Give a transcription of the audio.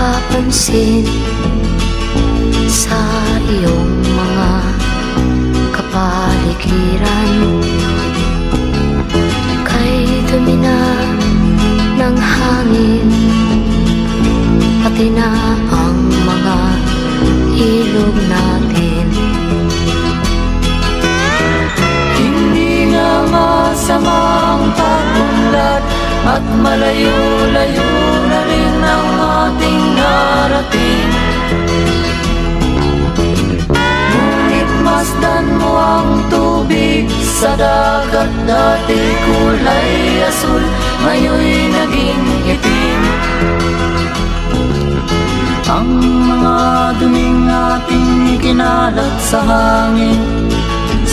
napapansin sa iyong mga kapaligiran. Kay dumi na ng hangin, pati na ang mga ilog natin. Hindi nga masamang pagunlad at malayo-layo na rin ang ating narating. Ngunit masdan mo ang tubig sa dagat, dati kulay asul, ngayon'y naging itim. Ang mga duming ating kinalat sa hangin,